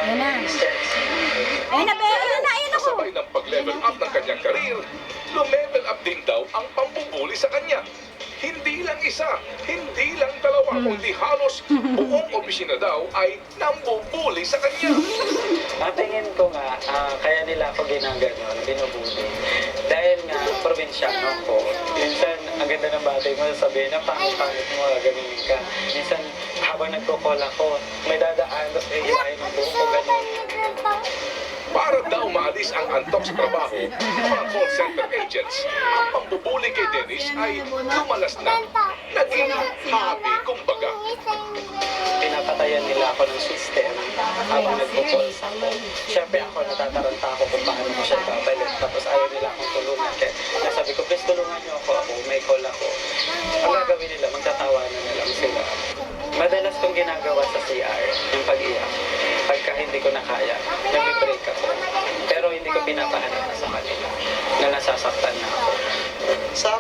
Ayan na. Ayan na, be. Ayan na, ayan ako. Kasabay ng pag-level up ng kanyang karir, lumevel up din daw ang pambubuli sa kanya. Hindi lang isa, hindi lang dalawa, kundi halos buong opisina daw ay nambubuli sa kanya. Ang tingin ko nga, kaya nila ako ginaganon, binubuli. Dahil nga, probinsyano ko. Minsan, ang ganda ng batay mo, sabihin na pangit-pangit mo, gaganin ka. Minsan, habang nagkukol ako, may dadaan, hilahin ang buhok ko, ganun. Para daw maalis ang antok sa trabaho ng mga call center agents, ang pambubuli kay Dennis ay lumalas na, naging hobby kumbaga. Pinapatayan nila ako ng system habang nagkukol ako. Siyempre ako, natataranta ako kung paano ko siya babalik. Tapos ayaw nila akong tulungan. Kaya nasabi ko, please tulungan niyo ako, may call ako. Ang gagawin nila, magtatawanan na lang sila. Madalas kong ginagawa sa CR, yung pag-iyak. Pagka hindi ko na kaya, nag-break ako. Pero hindi ko pinapahanap na sa kanila na nasasaktan na ako. Sa